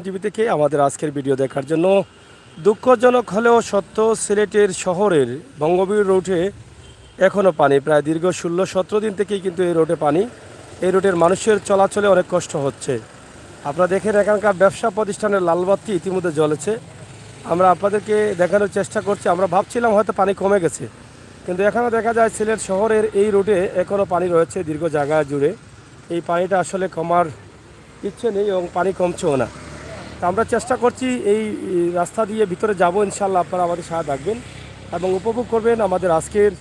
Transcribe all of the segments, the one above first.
TV থেকে আমাদের আজকের ভিডিও দেখার জন্য দুঃখজনক হলেও সত্য, সিলেটের শহরের বঙ্গবীর রোডে এখনও পানি। প্রায় দীর্ঘ 16-17 দিন থেকেই কিন্তু এই রোডে পানি। এই রোডের মানুষের চলাচলে অনেক কষ্ট হচ্ছে। আপনারা দেখেন এখানকার ব্যবসা প্রতিষ্ঠানের লালবাতি ইতিমধ্যে জ্বলেছে। আমরা আপনাদেরকে দেখানোর চেষ্টা করছি। আমরা ভাবছিলাম হয়তো পানি কমে গেছে, কিন্তু এখানে দেখা যায় সিলেট শহরের এই রোডে এখনও পানি রয়েছে দীর্ঘ জায়গা জুড়ে। এই পানিটা আসলে কমার ইচ্ছে নেই এবং পানি কমছেও না। তা আমরা চেষ্টা করছি এই রাস্তা দিয়ে ভিতরে যাব। ইনশাআল্লাহ আপনারা আমাদের সাথে থাকবেন এবং উপভোগ করবেন আমাদের আজকের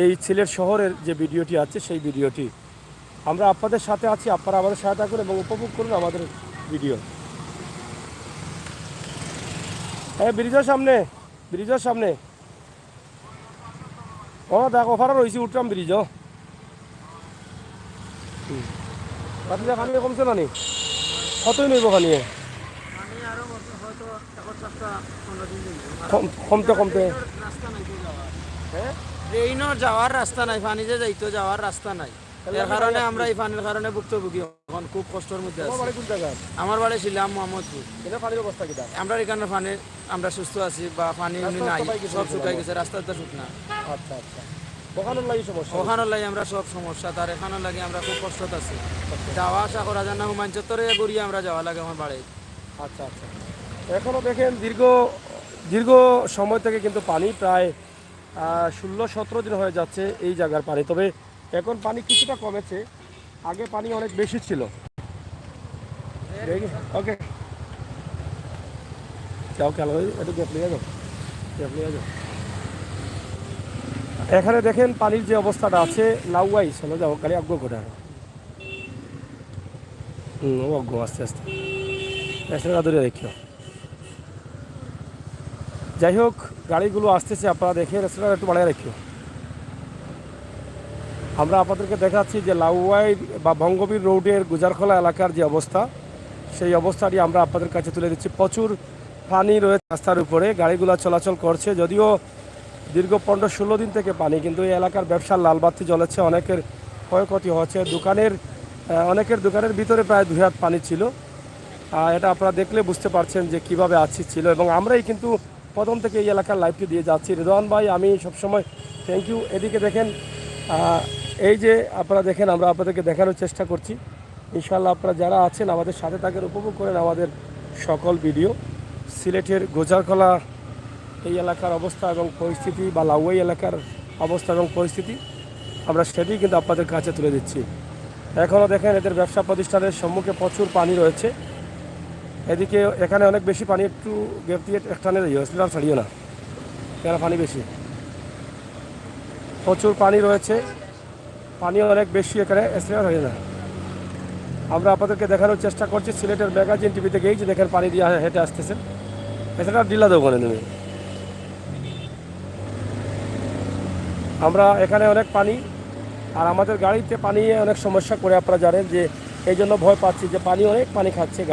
এই সিলেট শহরের যে ভিডিওটি আছে সেই ভিডিওটি। আমরা আপনাদের সাথে আছি, আপনারা আমাদের সাথে থাকুন এবং উপভোগ করুন আমাদের ভিডিও। হ্যাঁ, ব্রিজের সামনে ও দেখ অফারও রয়েছে, উঠলাম ব্রিজও। পানি কমছে না নি? কতই নেব পানি? কমতে ট্রেইনের যাওয়ার রাস্তা নাই, পানি যে যাইতো যাওয়ার রাস্তা নাই। এর কারণে আমরা এই পানির কারণে ভুক্তভোগী, এখন খুব কষ্টের মধ্যে আছি। আমার বাড়ি ছিলাম মোহাম্মদপুর। পানির অবস্থা কি? আমরা এখানে পানি আমরা সুস্থ আছি বা পানি নাই, সব শুকাই গেছে, রাস্তাটা শুকনা। আচ্ছা আচ্ছা, ওখানের লাগি সমস্যা, ওখানে লাগে আমরা সব সমস্যা, তার এখানে লাগে আমরা খুব কষ্টত আছি। যাওয়া আসা করা যায় না, হুমায়ুন চত্বরে ঘুরিয়ে আমরা যাওয়া লাগে আমার বাড়ি। আচ্ছা আচ্ছা, এখনও দেখেন দীর্ঘ সময় থেকে কিন্তু পানি প্রায় 16-17 দিন হয়ে যাচ্ছে এই জায়গার পানি। তবে এখন পানি কিছুটা কমেছে, আগে পানি অনেক বেশি ছিল। ওকে, যাও খেলো, একটু গ্যাপ নিয়ে যাও। এখানে দেখেন পানির যে অবস্থাটা আছে, লাউয়াই চলো যাও, গাড়ি অজ্ঞ করে আরো অজ্ঞ আস্তে আস্তে পেছনে ধরে রেখো। যাই হোক, গাড়িগুলো আসতেছে, আপনারা দেখে রাস্তাটা একটু বাড়িয়ে রাখিও। আমরা আপনাদেরকে দেখাচ্ছি যে লাউয়াই বা বঙ্গবীর রোডের গুজারখোলা এলাকার যে অবস্থা, সেই অবস্থাটি আমরা আপনাদের কাছে তুলে দিচ্ছি। প্রচুর পানি রয়েছে রাস্তার উপরে, গাড়িগুলো চলাচল করছে। যদিও দীর্ঘ 15-16 দিন থেকে পানি, কিন্তু এই এলাকার ব্যবসার লালবাতি জ্বলেছে, অনেকের ক্ষয়ক্ষতি হচ্ছে। অনেকের দোকানের ভিতরে প্রায় 2 হাত পানি ছিল। এটা আপনারা দেখলে বুঝতে পারছেন যে কিভাবে ছিল। এবং আমরাই কিন্তু প্রথম থেকে এই এলাকার লাইভটি দিয়ে যাচ্ছি। রিদওয়ান ভাই, আমি সবসময় থ্যাংক ইউ। এদিকে দেখেন, এই যে আপনারা দেখেন, আমরা আপনাদেরকে দেখানোর চেষ্টা করছি। ইনশাআল্লাহ আপনারা যারা আছেন আমাদের সাথে থাকেন, উপভোগ করেন আমাদের সকল ভিডিও। সিলেটের গোজারখোলা এই এলাকার অবস্থা এবং পরিস্থিতি, বা লাউয়াই এলাকার অবস্থা এবং পরিস্থিতি, আমরা সেটি কিন্তু আপনাদের কাছে তুলে দিচ্ছি। এখনও দেখেন এদের ব্যবসা প্রতিষ্ঠানের সম্মুখে প্রচুর পানি রয়েছে। এদিকে এখানে অনেক বেশি পানি, একটু গ্যাপ দিয়ে একটানে হসপিটাল ছাড়িও না, কেন পানি বেশি, প্রচুর পানি রয়েছে, পানি অনেক বেশি, এখানে স্টেয়ার হয়ে না। আমরা আপনাদেরকে দেখানোর চেষ্টা করছি সিলেটের ম্যাগাজিন টিভি থেকে। এই যে দেখেন পানি দিয়ে হেঁটে আসতেছেন, এছাড়া ডিলা দেবো তুমি। আমরা এখানে অনেক পানি, আর আমাদের গাড়িতে পানি অনেক সমস্যা করে, আপনারা জানেন যে এই জন্য ভয় পাচ্ছি যে অনেক পানি খাচ্ছে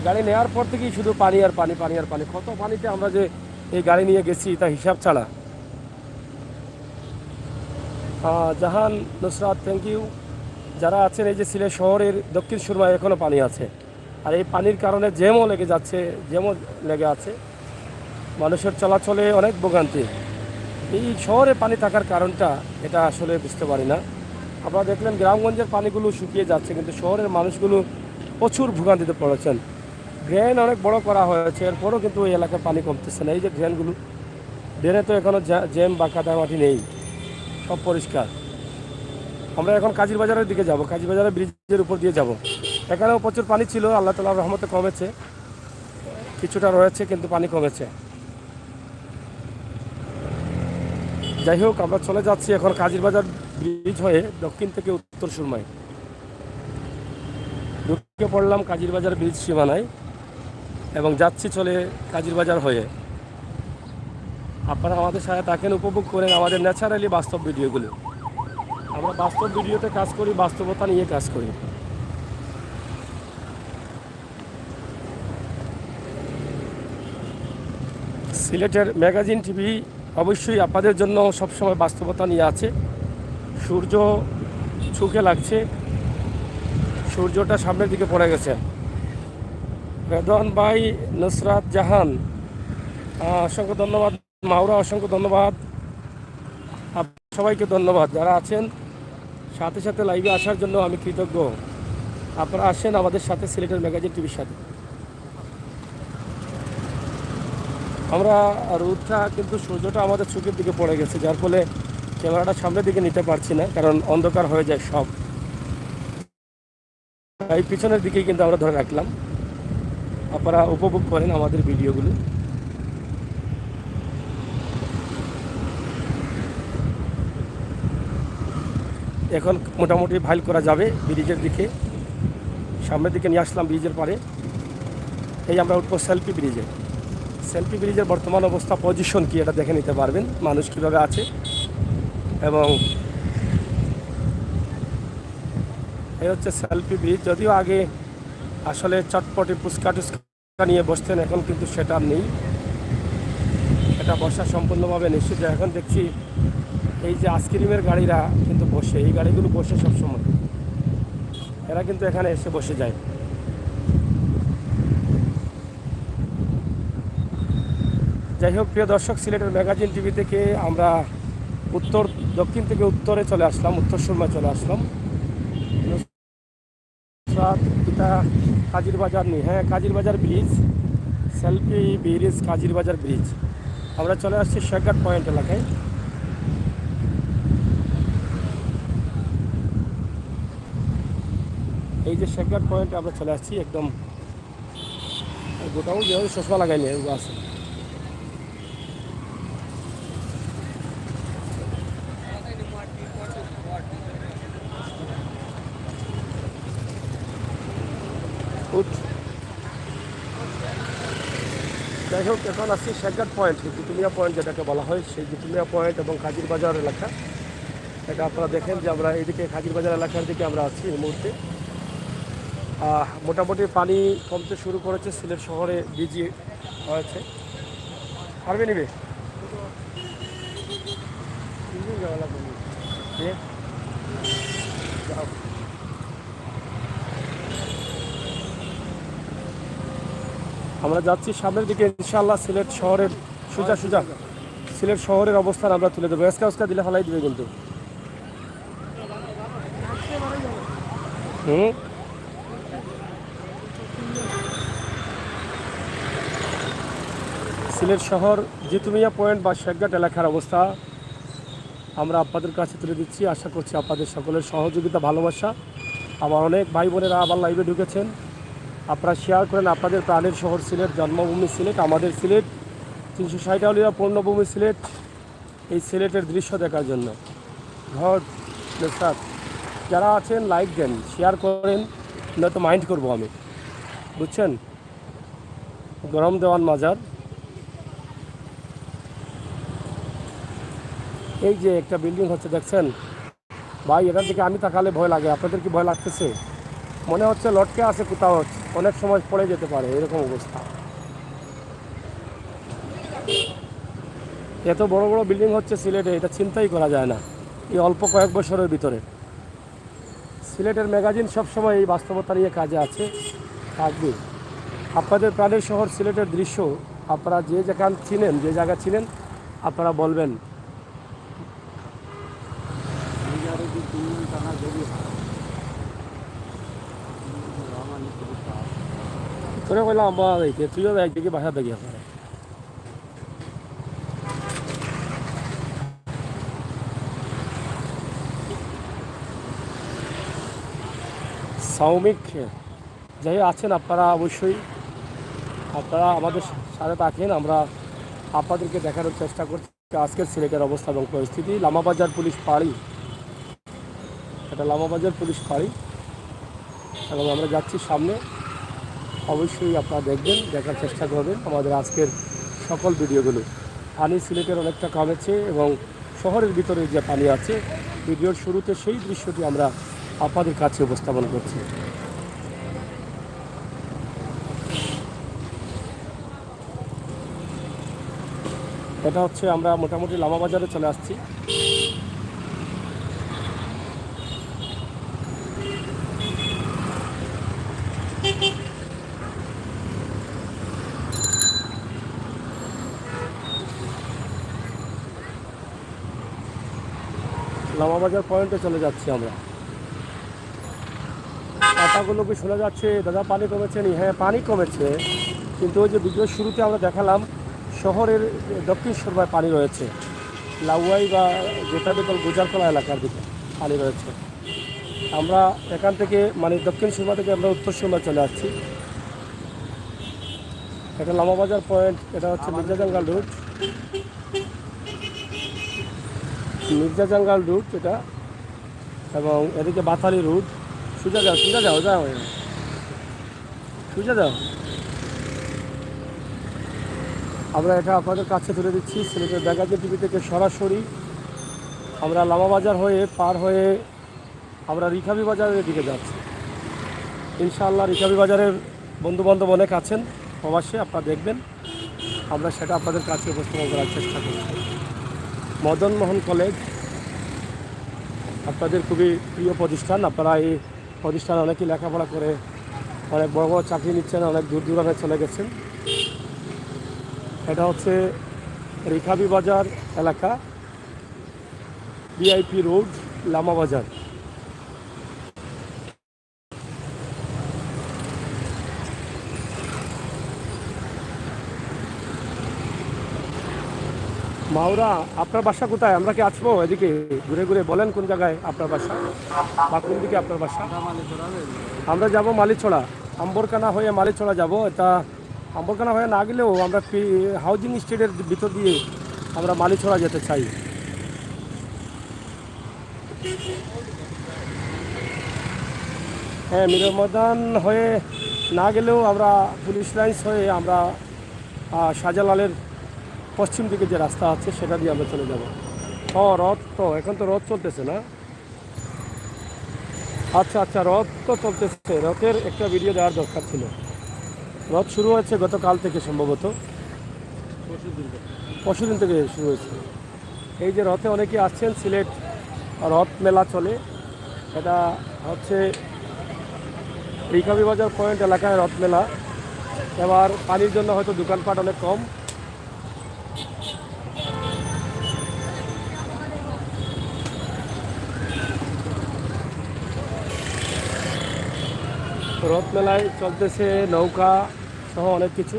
গাড়ি নেওয়ার পর থেকেই শুধু পানি আর পানি। কত পানিতে আমরা যে এই গাড়ি নিয়ে গেছি তা হিসাব ছাড়া। জাহান, নুসরাত, থ্যাংক ইউ। যারা আছেন, এই যে সিলেট শহরের দক্ষিণ সুরমায় এখনও পানি আছে, আর এই পানির কারণে জ্যামও লেগে আছে, মানুষের চলাচলে অনেক ভোগান্তি। এই শহরে পানি থাকার কারণটা এটা আসলে বুঝতে পারি না। আপনারা দেখলেন গ্রামগঞ্জের পানিগুলো শুকিয়ে যাচ্ছে, কিন্তু শহরের মানুষগুলো প্রচুর ভোগান্তিতে পড়েছেন। ড্রেন অনেক বড় করা হয়েছে, এরপরও কিন্তু এই এলাকায় পানি কমতেছে না। এই যে ড্রেনে তো এখনও জ্যাম বা কাদামাটি নেই, সব পরিষ্কার। আমরা এখন কাজীর বাজারের দিকে যাব, কাজী বাজারের ব্রিজের উপর দিয়ে যাব। এখানেও প্রচুর পানি ছিল, আল্লাহ তাআলার রহমতে কমেছে, কিছুটা রয়েছে, কিন্তু পানি কমেছে। যাই হোক, আমরা চলে যাচ্ছি এখন কাজীর বাজার ব্রিজ হয়ে দক্ষিণ থেকে উত্তর সুরমায় ঢুকে পড়লাম কাজীর বাজার ব্রিজ সীমানায়, এবং যাচ্ছি চলে কাজীর বাজার হয়ে। আপনারা আমাদের সাথে থাকেন, উপভোগ করেন আমাদের ন্যাচারালি বাস্তব ভিডিওগুলো। আমরা বাস্তব ভিডিওতে কাজ করি, বাস্তবতা নিয়ে কাজ করি। সিলেটের ম্যাগাজিন টিভি অবশ্যই আপনাদের জন্য সবসময় বাস্তবতা নিয়ে আছে। সূর্য চোখে লাগছে, সূর্যটা সামনের দিকে পড়ে গেছে। রেদওয়ান ভাই, নুসরাত জাহান, অসংখ্য ধন্যবাদ। মাওরা, অসংখ্য ধন্যবাদ। সবাইকে ধন্যবাদ যারা আছেন সাথে সাথে লাইভে আসার জন্য আমি কৃতজ্ঞ। আপনারা আসেন আমাদের সাথে সিলেটের ম্যাগাজিন টিভির সাথে। আমরা রোদটা কিন্তু সূর্যটা আমাদের চোখের দিকে পড়ে গেছে, যার ফলে ক্যামেরাটা সামনের দিকে নিতে পারছি না, কারণ অন্ধকার হয়ে যায় সব। এই পিছনের দিকেই কিন্তু আমরা ধরে রাখলাম, আপনারা উপভোগ করেন আমাদের ভিডিওগুলো। এখন মোটামুটি ভাইল করা যাবে ব্রিজের দিকে, সামনের দিকে নিয়ে আসলাম ব্রিজের পারে। এই আমরা উঠবো সেলফি ব্রিজে। সেলফি ব্রিজের বর্তমান অবস্থা, পজিশন কি এটা দেখে নিতে পারবেন, মানুষ কীভাবে আছে। এবং এই হচ্ছে সেলফি ব্রিজ। যদিও আগে আসলে চটপটি ফুচকা টুচকা নিয়ে বসতেন, এখন কিন্তু সেটা নেই, এটা বসা সম্পূর্ণভাবে নিশ্চিত। এখন দেখছি এই যে আইসক্রিমের গাড়িরা কিন্তু বসে, এই গাড়িগুলো বসে সবসময়, এরা কিন্তু এখানে এসে বসে যায়। যাই হোক প্রিয় দর্শক, সিলেটের ম্যাগাজিন টিভি থেকে আমরা দক্ষিণ থেকে উত্তরে চলে আসলাম, উত্তর সুরমায় চলে আসলাম। এটা কাজির বাজার নেই, হ্যাঁ কাজির বাজার ব্রিজ, সেলফি ব্রিজ, কাজির বাজার ব্রিজ। আমরা চলে আসছি শেখঘাট পয়েন্ট এলাকায়। এই যে শেখঘাট পয়েন্টে আমরা চলে আসছি, একদম গোটাও যেভাবে চশমা লাগাইনি এগুলো আছে। যাই হোক, এখন আসছি শেখঘাট পয়েন্ট, জিতুমিয়া পয়েন্ট যেটাকে বলা হয়, সেই জিতুমিয়া পয়েন্ট এবং কাজির বাজার এলাকা। এটা আপনারা দেখেন যে আমরা এইদিকে কাজির বাজার এলাকার দিকে আমরা আছি এই মুহূর্তে। মোটামুটি পানি কমতে শুরু করেছে, সিলেট শহরে ভিজিয়ে হয়েছে। পারবে নিবে আমরা যাচ্ছি সামনের দিকে ইনশাআল্লাহ। সিলেট শহরের সোজা সিলেট শহরের অবস্থান আমরা তুলে দেবো। এসকা দিলে ফেলাই দিবে কিন্তু। সিলেট শহর জিতুমিয়া পয়েন্ট বা শেখঘাট এলাকার অবস্থা আমরা আপনাদের কাছে তুলে দিচ্ছি। আশা করছি আপনাদের সকলের সহযোগিতা, ভালোবাসা। আবার অনেক ভাই বোনেরা আবার লাইভে ঢুকেছেন, আপনারা শেয়ার করেন। আপনাদের প্রাণের শহর সিলেট, জন্মভূমি সিলেট, আমাদের সিলেট, 360 আউলিয়া পূর্ণভূমি সিলেট, এই সিলেটের দৃশ্য দেখার জন্য। ধন্যবাদ যারা আছেন, লাইক দেন, শেয়ার করেন, নয়তো মাইন্ড করবো আমি, বুঝছেন। গরম দেওয়ান মাজার, এই যে একটা বিল্ডিং হচ্ছে দেখছেন ভাই, এখান থেকে আমি তাকালে ভয় লাগে। আপনাদের কি ভয় লাগতেছে? মনে হচ্ছে লটকে আছে কোথাও, অনেক সময় পড়ে যেতে পারে, এরকম অবস্থা। এত বড় বড় বিল্ডিং হচ্ছে সিলেটে, এটা চিন্তাই করা যায় না এই অল্প কয়েক বছরের ভিতরে। সিলেটের ম্যাগাজিন সবসময় এই বাস্তবতা নিয়ে কাজে আছে, থাকবে। আপনাদের প্রাণের শহর সিলেটের দৃশ্য আপনারা যে যেখান চিনেন, যে জায়গা চিনেন, আপনারা বলবেন। তোরে কইলাম আব্বা দেখে, তুইও একদিকে বাসা দেখি আপনারা। শ্রমিক যাই আছেন আপনারা, অবশ্যই আপনারা আমাদের সাথে থাকেন। আমরা আপনাদেরকে দেখানোর চেষ্টা করছি আজকের সিলেটের অবস্থা এবং পরিস্থিতি। লামাবাজার পুলিশ ফাঁড়ি, এটা লামাবাজার পুলিশ ফাঁড়ি, এবং আমরা যাচ্ছি সামনে। অবশ্যই আপনারা দেখবেন, দেখার চেষ্টা করবেন আমাদের আজকের সকল ভিডিওগুলো। পানি সিলেটের অনেকটা কমেছে এবং শহরের ভিতরে যে পানি আছে, ভিডিওর শুরুতে সেই দৃশ্যটি আমরা আপনাদের কাছে উপস্থাপন করছি। এটা হচ্ছে আমরা মোটামুটি লামাবাজারে চলে আসছি। লামাবাজার পয়েন্টে চলে যাচ্ছি আমরা। পাতাগুলো কি শোনা যাচ্ছে? দাদা পানি কমেছে নি? হ্যাঁ পানি কমেছে, কিন্তু ওই যে ভিডিওর শুরুতে আমরা দেখালাম শহরের দক্ষিণ সুরমায় পানি রয়েছে, লাউয়াই বা যেটা বিকল গুজারকলা এলাকার দিকে পানি রয়েছে। আমরা এখান থেকে মানে দক্ষিণ সুরমা থেকে আমরা উত্তর সুরমায় চলে আসছি। এটা লামাবাজার পয়েন্ট, এটা হচ্ছে মির্জাজাঙ্গাল রুট, মির্জাজাঙ্গাল রুট এটা, এবং এদিকে বাথালি রুট। সোজা যাও, সোজা যাও, যাও সোজা যাও। আমরা এটা আপনাদের কাছে তুলে দিচ্ছি সিলেটের ম্যাগাজিন টিভি থেকে সরাসরি। আমরা লামাবাজার হয়ে পার হয়ে আমরা রিখাবি বাজারের দিকে যাচ্ছি। ইনশাআল্লাহ রিখাবি বাজারের বন্ধুবান্ধব অনেক আছেন প্রবাসে, আপনারা দেখবেন, আমরা সেটা আপনাদের কাছে উপস্থাপন করার চেষ্টা করছি। মদন মোহন কলেজ আপনাদের খুবই প্রিয় প্রতিষ্ঠান, আপনারা এই প্রতিষ্ঠানে অনেকেই লেখাপড়া করে অনেক বড় বড় চাকরি নিচ্ছেন, অনেক দূর দূরান্তে চলে গেছেন। এটা হচ্ছে রিখাবি বাজার এলাকা, ভিআইপি রোড, লামাবাজার। মাওরা, আপনার বাসা কোথায়? আমরা কি আসবো এদিকে ঘুরে ঘুরে? বলেন কোন জায়গায় আপনার বাসা বা কোন দিকে আপনার বাসা? আমরা যাব মালিছড়া, আম্বরকানা হয়ে মালিছড়া যাব। এটা আম্বরকানা হয়ে না গেলেও আমরা হাউজিং স্টেটের ভিতর দিয়ে আমরা মালিছড়া যেতে চাই। হ্যাঁ, মিরর ময়দান হয়ে না গেলেও আমরা পুলিশ লাইন্স হয়ে আমরা শাহজালালের পশ্চিম দিকে যে রাস্তা আছে সেটা দিয়ে আমরা চলে যাব। রথ তো এখন তো রথ চলতেছে না? আচ্ছা আচ্ছা, রথ তো চলতেছে, রথের একটা ভিডিও দেওয়ার দরকার ছিল। রথ শুরু হয়েছে গতকাল থেকে, সম্ভবত পরশুদিন থেকে শুরু হয়েছে। এই যে রথে অনেকে আসছেন, সিলেট রথ মেলা চলে, এটা হচ্ছে রিখাবি বাজার পয়েন্ট এলাকায় রথ মেলা। এবার পানির জন্য হয়তো দোকানপাট অনেক কম। রথ মেলায় চলতেছে নৌকা সহ অনেক কিছু।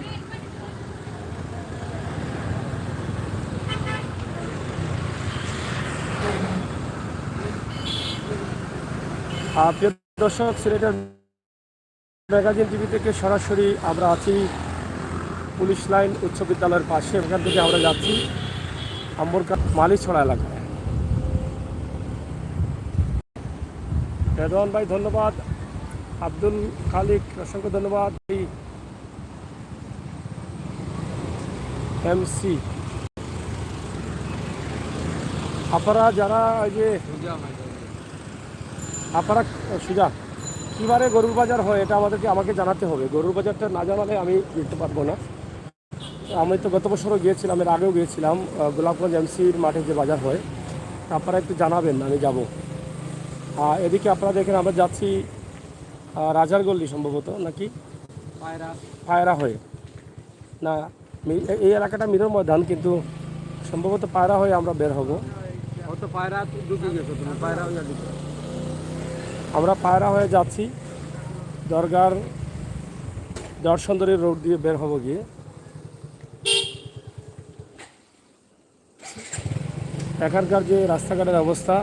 প্রিয় দর্শক, সিলেটের ম্যাগাজিন টিভি থেকে সরাসরি আমরা আছি পুলিশ লাইন উচ্চ বিদ্যালয়ের পাশে। এখান থেকে আমরা যাচ্ছি আম্বরকানা মালিছড়া এলাকায়। রেদওয়ান ভাই ধন্যবাদ, আব্দুল খালিক অসংখ্য ধন্যবাদ, এমসি। আপনারা যারা ওই যে আপনারা সুজা কীবারে গরুর বাজার হয় এটা আমাকে জানাতে হবে। গরুর বাজারটা না জানালে আমি দিতে পারবো না। আমি তো গত বছরও গিয়েছিলাম, এর আগেও গিয়েছিলাম গোলাপগঞ্জ এমসির মাঠে যে বাজার হয়, আপনারা একটু জানাবেন, আমি যাব। এদিকে আপনারা দেখেন আমরা যাচ্ছি রাজারগল্লি সম্ভবত, নাকি পায়রা হয়ে না, এই এলাকাটা মিরর ময়দান, কিন্তু সম্ভবত পায়রা হয়ে আমরা বের হব। আমরা পায়রা হয়ে যাচ্ছি, দরগার দর্শনদরী রোড দিয়ে বের হব গিয়ে। এখানকার যে রাস্তাঘাটের অবস্থা,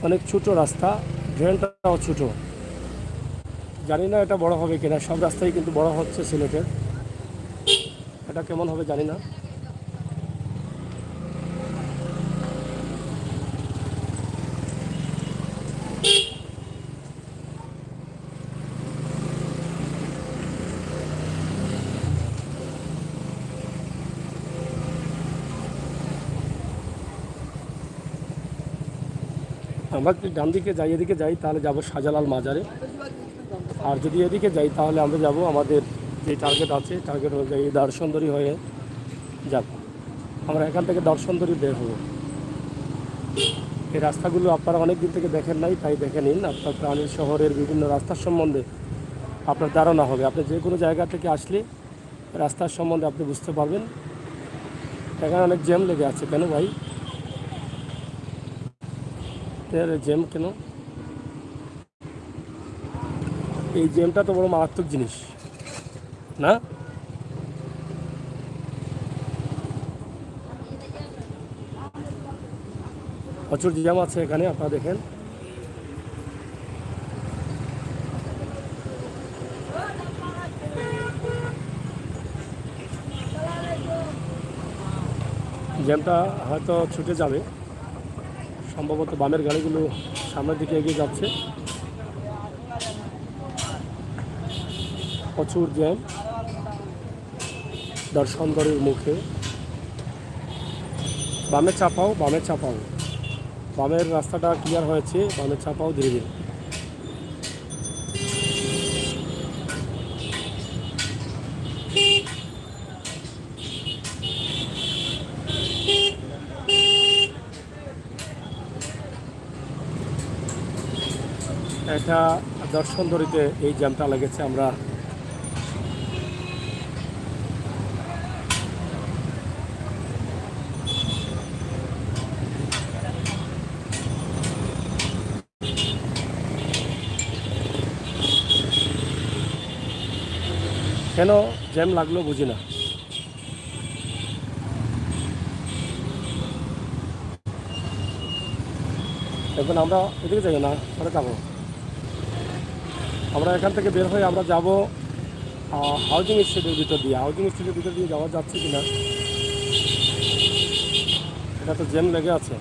অনেক ছোটো রাস্তা, ড্রেনটাও ছোটো। জানি না এটা বড় হবে কিনা, সব রাস্তাই কিন্তু বড় হচ্ছে সিলেটের, এটা কেমন হবে জানি না। আমরা যদি ডান দিকে যাই, এদিকে যাই, তাহলে যাব শাহজালাল মাজারে। আর যদি এদিকে যাই তাহলে আমরা যাব আমাদের যে টার্গেট আছে, টার্গেট অনুযায়ী দর্শনদরী হয়ে যাব। আমরা এখান থেকে দর্শনদরী বের হব। এই রাস্তাগুলো আপনারা অনেক দিন থেকে দেখেন নাই, তাই দেখে নিন। আপনার প্রাণীর শহরের বিভিন্ন রাস্তার সম্বন্ধে আপনার ধারণা হবে। আপনি যে কোনো জায়গা থেকে আসলে রাস্তার সম্বন্ধে আপনি বুঝতে পারবেন। এখানে অনেক জ্যাম লেগে আছে কেন ভাই? এর জ্যাম কেন? এই জ্যামটা তো বড় মারাত্মক জিনিস না? প্রচুর জ্যাম আছে এখানে, আপনারা দেখেন। জ্যামটা হয়তো ছুটে যাবে, সম্ভবত বামের গাড়িগুলো সামনের দিকে এগিয়ে যাচ্ছে। প্রচুর জ্যাম দর্শনদরের মুখে। বামে চাপাও, বামে চাপাও, বামের রাস্তাটা ক্লিয়ার হয়েছে, বামে চাপাও ধীরে ধীরে। এটা দর্শনদরিতে এই জ্যামটা লেগেছে। আমরা কেন জ্যাম লাগলো বুঝি না। এখন আমরা এদিকে যাই না, পরে যাবো। আমরা এখান থেকে বের হয়ে আমরা যাব হাউজিং স্ট্রিটের ভিতর দিয়ে। হাউজিং স্ট্রিটের ভিতর দিয়ে যাওয়া যাচ্ছে কিনা, এটা তো জ্যাম লেগে আছে।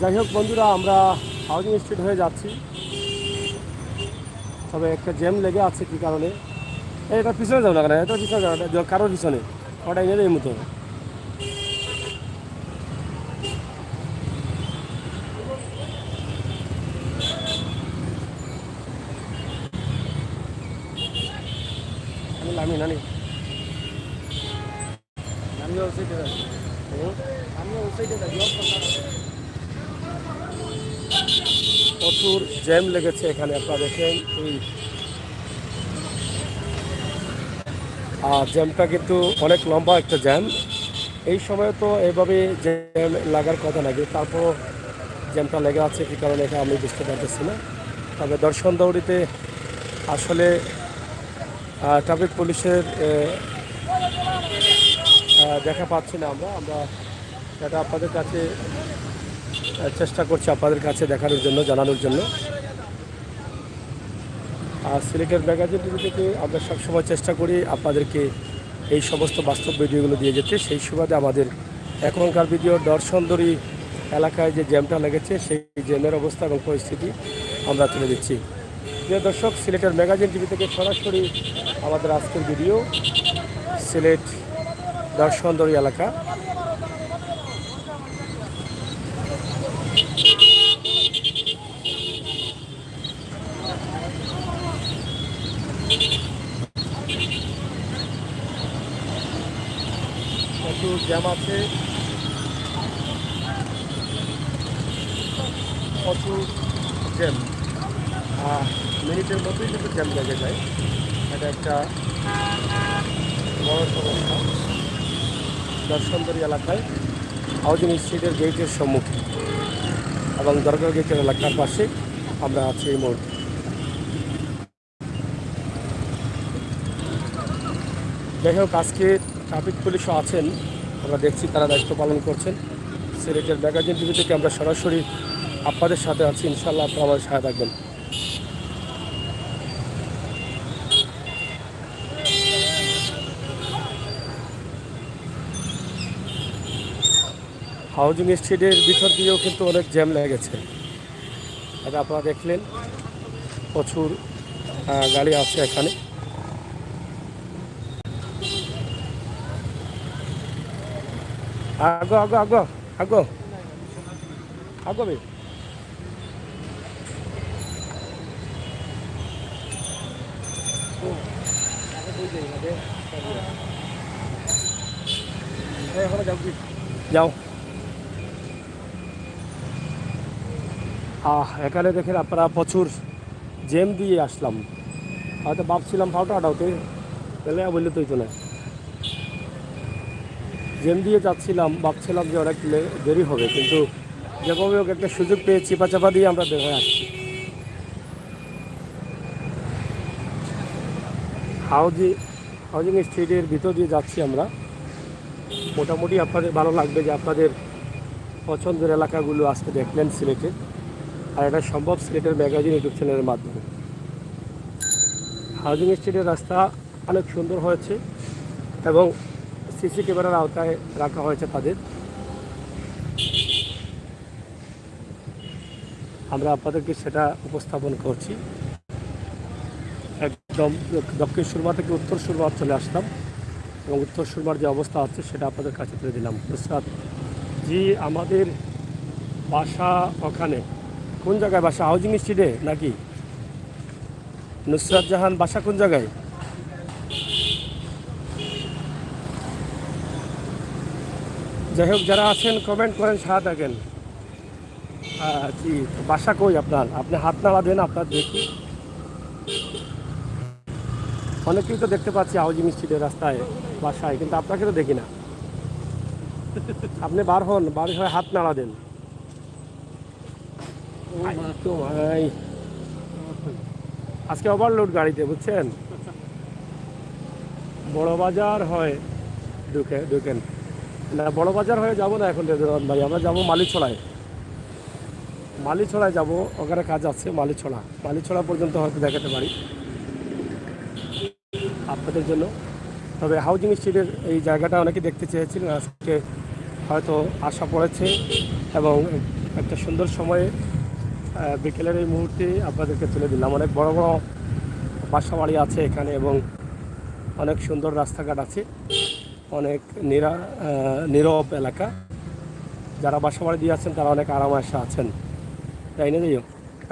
যাই হোক বন্ধুরা, আমরা হাউজিং স্ট্রিট হয়ে যাচ্ছি, তবে একটা জ্যাম লেগে আছে কী কারণে। এটা পিছনে যাও না কেন, এটা পিছনে যাও না, কারোর পিছনে ওটা এনে এই মতো। আমি নানি প্রচুর জ্যাম লেগেছে এখানে, আপনারা দেখেন। এই জ্যামটা কিন্তু অনেক লম্বা একটা জ্যাম। এই সময় তো এভাবে জ্যাম লাগার কথা লাগে, তারপর জ্যামটা লেগে আছে কী কারণে এটা আমি বুঝতে পারতেছি না। তবে দর্শন দৌড়িতে আসলে ট্রাফিক পুলিশের দেখা পাচ্ছি না আমরা। এটা আপনাদের কাছে চেষ্টা করছি, আপনাদের কাছে দেখানোর জন্য, জানানোর জন্য। আর সিলেটের ম্যাগাজিন টিভি থেকে আমরা সবসময় চেষ্টা করি আপনাদেরকে এই সমস্ত বাস্তব ভিডিওগুলো দিয়ে যেতে। সেই সুবাদে আমাদের এখনকার ভিডিও দর্শনদরি এলাকায় যে জ্যামটা লেগেছে সেই জ্যামের অবস্থা এবং পরিস্থিতি আমরা তুলে দিচ্ছি। প্রিয় দর্শক, সিলেটের ম্যাগাজিন টিভি থেকে সরাসরি আমাদের আজকের ভিডিও সিলেট দর্শনদরি এলাকা। প্রচুর জ্যাম আছে, প্রচুর জ্যাম। মিনিটের মধ্যেই কিন্তু জ্যাম লেগে যায়। এটা একটা বড় সমস্যা দর্শনদরি এলাকায়। হাউজিং স্ট্রিটের গেটের সম্মুখে এবং দরগার গেটের এলাকার পাশে আমরা আছি এই মুহূর্তে। যাই হোক, আজকে ট্রাফিক পুলিশও আছেন, আমরা দেখছি তারা দায়িত্ব পালন করছেন। সিলেটের ম্যাগাজিন টিভি থেকে আমরা সরাসরি আপনাদের সাথে আছি, ইনশাল্লাহ আপনারা আমাদের সাথে থাকবেন। হাউজিং স্ট্রিটের ভিতর দিয়েও কিন্তু অনেক জ্যাম লেগেছে, এটা আপনারা দেখলেন। প্রচুর গাড়ি আছে এখানে। আগো আগো আগো আগো আগবে। যাও। এখানে দেখেন আপনারা প্রচুর জ্যাম দিয়ে আসলাম। হয়তো ভাবছিলাম ফাউটা আটাওতে, তাহলে বললে তো না, জেম দিয়ে যাচ্ছিলাম, ভাবছিলাম যে অনেক দেরি হবে, কিন্তু যেভাবে ওকে একটা সুযোগ পেয়ে চিপা চাপা দিয়ে আমরা বের হয়ে আসছি। হাউজিং স্ট্রিটের ভিতর দিয়ে যাচ্ছি আমরা। মোটামুটি আপনাদের ভালো লাগবে যে আপনাদের পছন্দের এলাকাগুলো আজকে দেখলেন সিলেটের, আর এটা সম্ভব সিলেটের ম্যাগাজিন ইউটিউব চ্যানেলের মাধ্যমে। হাউজিং স্ট্রিটের রাস্তা অনেক সুন্দর হয়েছে এবং সিসি ক্যামেরার আওতায় রাখা হয়েছে তাদের। আমরা আপনাদেরকে সেটা উপস্থাপন করছি। একদম দক্ষিণ সুরমা থেকে উত্তর সুরমা চলে আসলাম এবং উত্তর সুরমার যে অবস্থা আছে সেটা আপনাদের কাছে তুলে দিলাম। নুসরাত জি, আমাদের বাসা ওখানে। কোন জায়গায় বাসা? হাউজিং স্ট্রিটে নাকি? নুসরাত জাহান বাসা কোন জায়গায়? যাই হোক, যারা আছেন কমেন্ট করেন, সাথে থাকেন। জি, বাসা কই আপনার? আপনি হাত নাড়া দেন, আপনার দেখি। অনেকেই তো দেখতে পাচ্ছি হাউজিং স্ট্রিটের রাস্তায় বাসায়, কিন্তু আপনাকে তো দেখি না। আপনি বার হন, বার হয়ে হাত নাড়া দেন। তো ভাই আজকে ওভারলোড গাড়িতে, বুঝছেন? বড় বাজার হয় ঢুকেন না, বড় বাজার হয়ে যাবো না এখন রেজওয়ান ভাই, আমরা যাবো মালিছড়ায় যাব, ওখানে কাজ আছে। মালিছড়া পর্যন্ত হয়তো দেখাতে পারি আপনাদের জন্য। তবে হাউজিং স্ট্রিটের এই জায়গাটা অনেকে দেখতে চেয়েছিলেন, আজকে হয়তো আশা পড়েছে এবং একটা সুন্দর সময়ে বিকেলের এই মুহূর্তে আপনাদেরকে তুলে দিলাম। অনেক বড় বড় বাসা বাড়ি আছে এখানে এবং অনেক সুন্দর রাস্তাঘাট আছে, অনেক নীরব এলাকা। যারা বাসা বাড়ি দিয়ে আছেন তারা অনেক আরামায়েশে আছেন, তাই না? যাইও,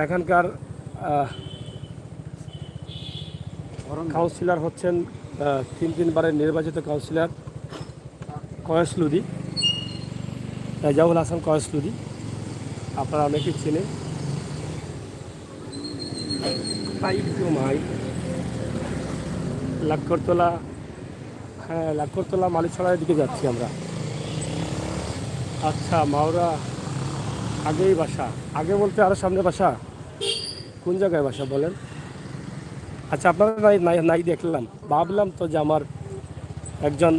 এখানকার কাউন্সিলর হচ্ছেন 3 বারের নির্বাচিত কাউন্সিলর কয়েস লুদি, এজাউল হাসান কয়েস লুদি। আপনারা অনেকেই চেনেন। লাক্করতলা, হ্যাঁ লাক্করতলা মালিছড়ার দিকে যাচ্ছি আমরা। আচ্ছা, মাওরা আগেই বাসা? আগে বলতে আরও সামনে বাসা? কোন জায়গায় বাসা বলেন? আচ্ছা, আপনারা নাই দেখলাম, ভাবলাম তো যে আমার একজন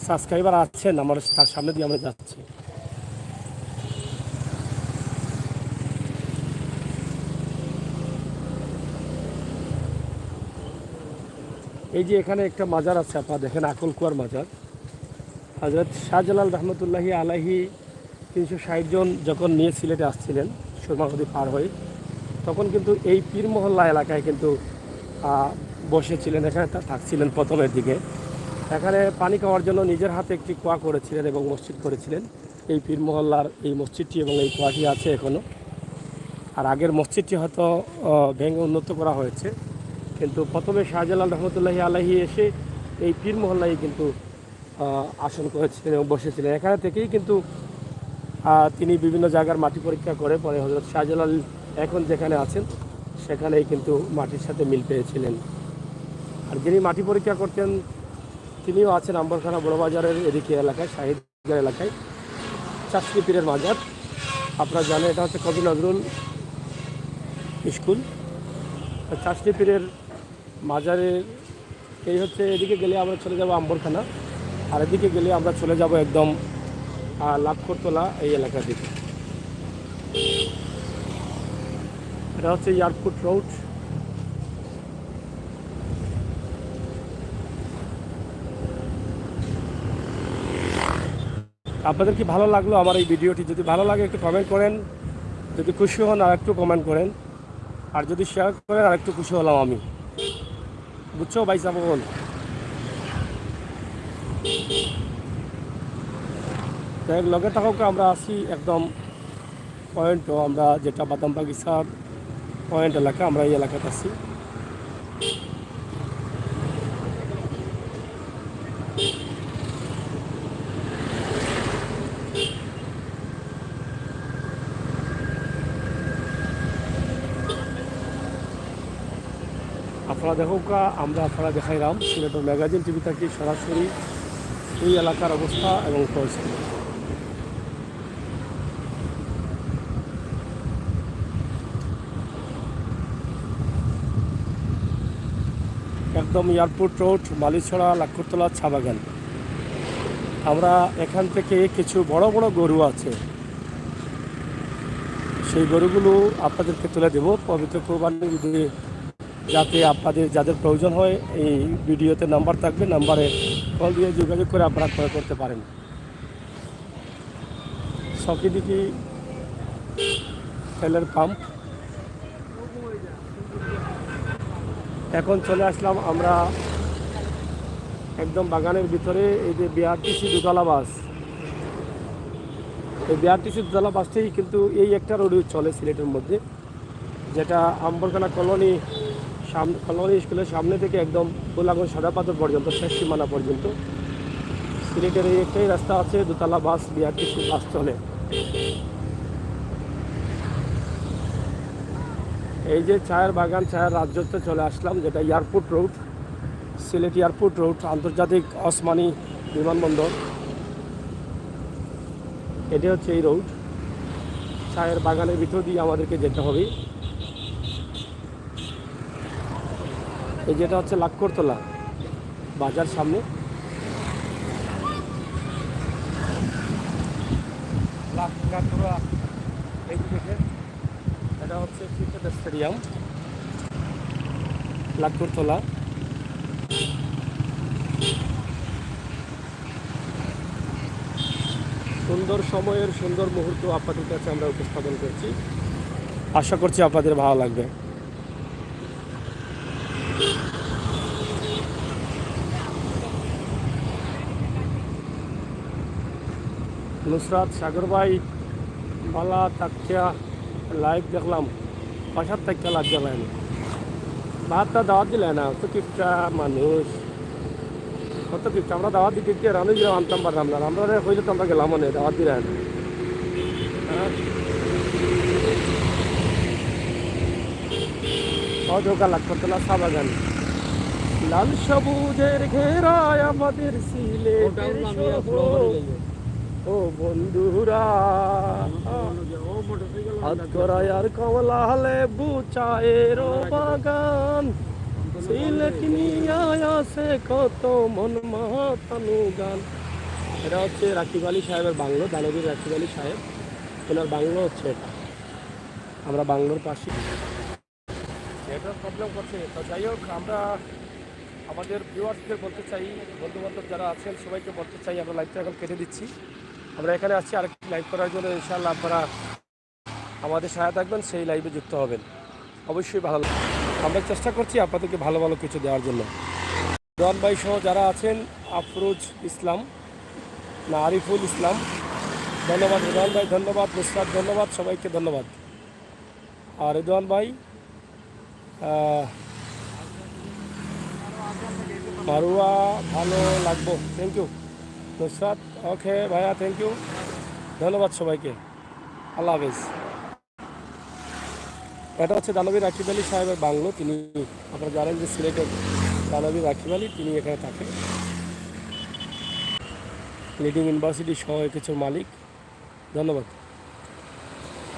সাবস্ক্রাইবার আছেন, আমার তার সামনে দিয়ে আমরা যাচ্ছি। এই যে এখানে একটা মাজার আছে, আপনারা দেখেন, আকলকুয়ার মাজার। হযরত শাহজালাল রহমতুল্লাহি আলাইহি 360 জন যখন নিয়ে সিলেটে আসছিলেন সুরমা নদী পার হয়ে, তখন কিন্তু এই পীর মহল্লা এলাকায় কিন্তু বসেছিলেন, এখানে থাকছিলেন প্রথমের দিকে। এখানে পানি খাওয়ার জন্য নিজের হাতে একটি কুয়া করেছিলেন এবং মসজিদ করেছিলেন। এই পীর মহল্লার এই মসজিদটি এবং এই কুয়াটি আছে এখনও। আর আগের মসজিদটি হয়তো ভেঙে উন্নত করা হয়েছে, কিন্তু প্রথমে শাহজালাল রহমতুল্লাহি আলাইহি এসে এই পীর মহল্লায় কিন্তু আসন করেছিলেন এবং বসেছিলেন। এখানে থেকেই কিন্তু তিনি বিভিন্ন জায়গার মাটি পরীক্ষা করে পরে হযরত শাহজালাল এখন যেখানে আছেন সেখানেই কিন্তু মাটির সাথে মিল পেয়েছিলেন। আর যিনি মাটি পরীক্ষা করতেন তিনিও আছেন আম্বরখানা বড়বাজারের এদিকে এলাকায়, শাহিদগঞ্জ এলাকায়, চাষলি পীরের মাজার। আপনারা জানেন এটা হচ্ছে কবি নজরুল স্কুল। চাষলি পীরের মাজারের এই হচ্ছে, এদিকে গেলে আমরা চলে যাব আম্বরখানা, আর এদিকে গেলে আমরা চলে যাব একদম লাক্করতলা এই এলাকার দিকে। এটা হচ্ছে এয়ারপোর্ট রোড। আপনাদের কি ভালো লাগলো আমার এই ভিডিওটি? যদি ভালো লাগে একটু কমেন্ট করেন, যদি খুশি হন আর একটু কমেন্ট করেন, আর যদি শেয়ার করেন আর একটু খুশি হলাম আমি, বুঝছো ভাই সাবন? তাই লগে থাকুক, আমরা আসি একদম পয়েন্টও, আমরা যেটা বাদাম বাগিচার পয়েন্ট এলাকা, আমরা এই এলাকাতে আছি। আপনারা দেখুকা আমরা আপনারা দেখাইলাম সিলেটের ম্যাগাজিন টিভি থেকে সরাসরি এই এলাকার অবস্থা এবং পরিস্থিতি। একদম এয়ারপোর্ট রোড, মালিছড়া, লাক্ষরতলা, চা বাগান। আমরা এখান থেকে কিছু বড় বড় গরু আছে, সেই গরুগুলো আপনাদেরকে তুলে দেব পবিত্র কোরবানির ঈদে, যাতে আপনাদের যাদের প্রয়োজন হয় এই ভিডিওতে নাম্বার থাকবে, নাম্বারে কল দিয়ে যোগাযোগ করে আপনারা ক্রয় করতে পারেন। সকিদিকি তেলের পাম্প। এখন চলে আসলাম আমরা একদম বাগানের ভিতরে। এই যে বিআরটিসি দোতলা বাস, এই বিআরটিসি দোতলা বাসটাই কিন্তু এই একটা রোডে চলে সিলেটের মধ্যে, যেটা আম্বরখানা কলোনি কলোনি স্কুলের সামনে থেকে একদম গোলাগঞ্জ সাদা পাথর পর্যন্ত, শেষ সীমানা পর্যন্ত সিলেটের এই একটাই রাস্তা আছে, দোতলা বাস বিআরটিসি বাস চলে। এই যে চায়ের বাগান, চায়ের রাজ্যতে চলে আসলাম, যেটা airport road, Sylhet airport road, আন্তর্জাতিক ওসমানী বিমানবন্দর। এটি হচ্ছে এই রোড। চায়ের বাগানের ভিতর দিয়ে আমাদেরকে যেতে হবে। এই যেটা হচ্ছে লাক্ষরতলা বাজার সামনে। লাক্ষরতলা এই দেখে, এটা হচ্ছে ক্রিকেট স্টেডিয়াম লাক্ষরতলা। সুন্দর সময়ের সুন্দর মুহূর্ত আপনাদের কাছে আমরা উপস্থাপন করছি, আশা করছি আপনাদের ভালো লাগবে। নুসরাত সাগর ভাই বালা তাকিয়া লাইভ দেখলাম, বাসার তাকিয়া লাভ গেলেন, ভাতটা দাওয়াত দিলে না, অত কিপটা মানুষ, কত কিপটা। আমরা দাওয়াত দিতে দিতে রানু গেলাম, আনতাম পারলাম না, আমরা হইলে তো আমরা গেলাম মনে দাওয়াত দিলেন। অযোগা লাক্ষরতলা চা বাগান, লাল সবুজের ঘেরায় আমাদের সিলেটের শহর। ও বন্ধুরা হাতকড়াই আর কমলা লেবু চায়ের বাগান, সিলেট নিয়ে আসে কত মন মাতানো গান। এটা হচ্ছে রাকিব আলী সাহেবের বাংলো, দানবীর রাকিব আলী সাহেব, ওনার বাংলো হচ্ছে এটা। আমরা বাংলোর পাশে। এটা প্রবলেম করছে তো, যাই হোক আমরা আমাদের ভিউয়ার্সদের বলতে চাই, বন্ধুবান্ধব যারা আছেন সবাইকে বলতে চাই, আমরা লাইভটা এখন কেটে দিচ্ছি। আমরা এখানে আসছি আরেকটি লাইভ করার জন্য, ইনশাআল্লাহ আপনারা আমাদের সহায়তা থাকবেন, সেই লাইভে যুক্ত হবেন, অবশ্যই ভালো। আমরা চেষ্টা করছি আপনাদেরকে ভালো ভালো কিছু দেওয়ার জন্য। রিদওয়ান ভাই সহ যারা আছেন, আফরোজ ইসলাম না আরিফুল ইসলাম, ধন্যবাদ রিদওয়ান ভাই, ধন্যবাদ নুসরাত, ধন্যবাদ সবাইকে, ধন্যবাদ। আর রিদওয়ান ভাই মারুয়া ভালো লাগবো, থ্যাংক ইউ নুসরাত, ওকে ভাইয়া, থ্যাংক ইউ, ধন্যবাদ সবাইকে, আল্লাহ হাফেজ। এটা হচ্ছে দানবীর রাকিব আলী সাহেবের বাংলো। তিনি আপনারা জানেন যে সিলেটের দানবীর রাকিব আলী, তিনি এখানে থাকেন, লিডিং ইউনিভার্সিটি সহ কিছুর মালিক। ধন্যবাদ।